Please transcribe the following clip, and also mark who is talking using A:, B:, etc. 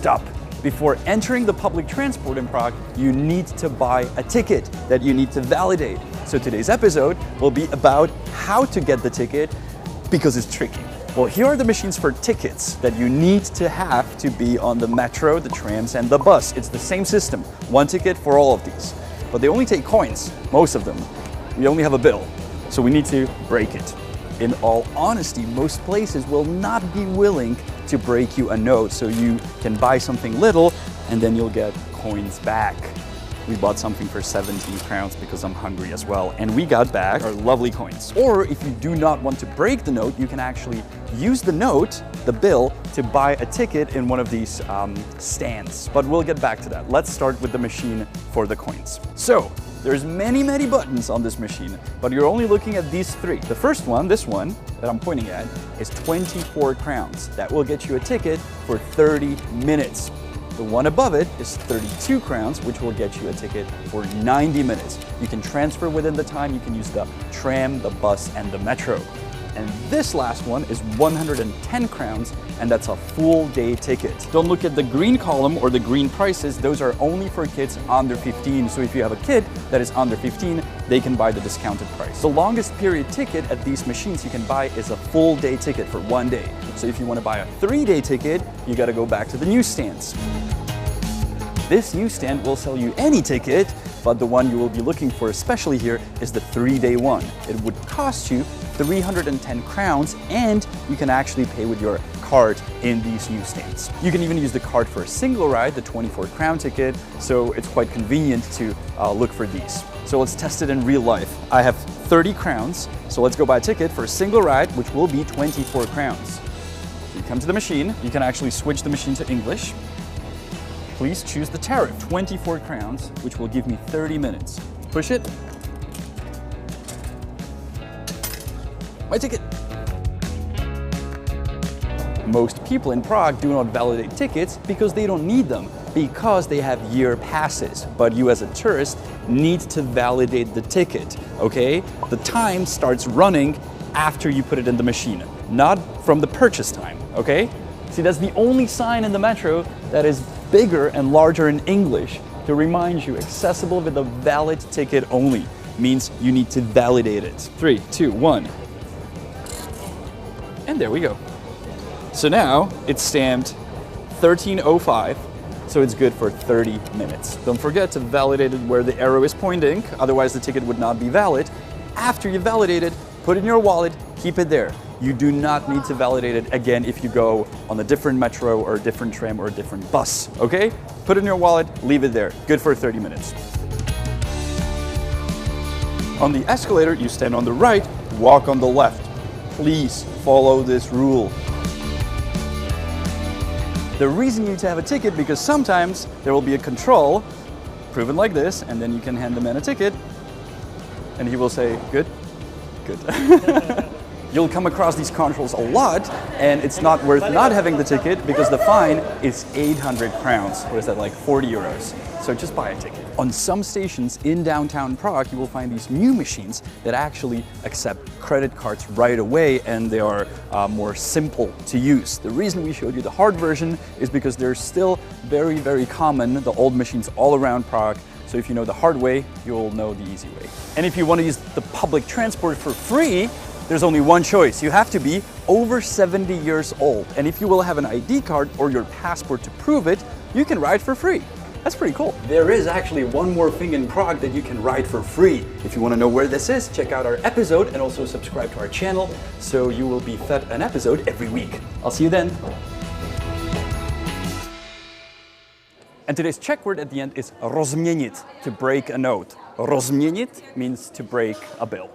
A: stop. Before entering the public transport in Prague, you need to buy a ticket that you need to validate. So today's episode will be about how to get the ticket because it's tricky. Well, here are the machines for tickets that you need to have to be on the metro, the trams, and the bus. It's the same system, one ticket for all of these. But they only take coins, most of them. We only have a bill, so we need to break it. In all honesty, most places will not be willing to break you a note, so you can buy something little and then you'll get coins back. We bought something for 17 crowns because I'm hungry as well, and we got back our lovely coins. Or if you do not want to break the note, you can actually use the note, the bill, to buy a ticket in one of these stands. But we'll get back to that. Let's start with the machine for the coins. So, there's many buttons on this machine, but you're only looking at these three. The first one, this one that I'm pointing at, is 24 crowns. That will get you a ticket for 30 minutes. The one above it is 32 crowns, which will get you a ticket for 90 minutes. You can transfer within the time, you can use the tram, the bus, and the metro. And this last one is 110 crowns, and that's a full day ticket. Don't look at the green column or the green prices, those are only for kids under 15. So if you have a kid that is under 15, they can buy the discounted price. The longest period ticket at these machines you can buy is a full day ticket for 1 day. So if you want to buy a 3-day ticket, you got to go back to the newsstands. This newsstand will sell you any ticket, but the one you will be looking for especially here is the 3-day one. It would cost you 310 crowns, and you can actually pay with your card in these newsstands. You can even use the card for a single ride, the 24 crown ticket, so it's quite convenient to look for these. So let's test it in real life. I have 30 crowns, so let's go buy a ticket for a single ride, which will be 24 crowns. You come to the machine, you can actually switch the machine to English. Please choose the tariff, 24 crowns, which will give me 30 minutes. Push it. My ticket. Most people in Prague do not validate tickets because they don't need them, because they have year passes. But you as a tourist need to validate the ticket, okay? The time starts running after you put it in the machine, not from the purchase time, okay? See, that's the only sign in the metro that is bigger and larger in English to remind you accessible with a valid ticket only. Means you need to validate it. 3, 2, 1. And there we go. So now it's stamped 13:05, so it's good for 30 minutes. Don't forget to validate it where the arrow is pointing, otherwise the ticket would not be valid. After you validate it, put it in your wallet, keep it there. You do not need to validate it again if you go on a different metro or a different tram or a different bus, okay? Put it in your wallet, leave it there. Good for 30 minutes. On the escalator, you stand on the right, walk on the left. Please follow this rule. The reason you need to have a ticket, because sometimes there will be a control, proven like this, and then you can hand the man a ticket, and he will say, good? Good. You'll come across these controls a lot, and it's not worth not having the ticket because the fine is 800 crowns. What is that, like 40 euros? So just buy a ticket. On some stations in downtown Prague, you will find these new machines that actually accept credit cards right away, and they are more simple to use. The reason we showed you the hard version is because they're still very common, the old machines all around Prague. So if you know the hard way, you'll know the easy way. And if you want to use the public transport for free, there's only one choice. You have to be over 70 years old. And if you will have an ID card or your passport to prove it, you can ride for free. That's pretty cool. There is actually one more thing in Prague that you can ride for free. If you want to know where this is, check out our episode and also subscribe to our channel so you will be fed an episode every week. I'll see you then. And today's check word at the end is rozměnit, to break a note. Rozměnit means to break a bill.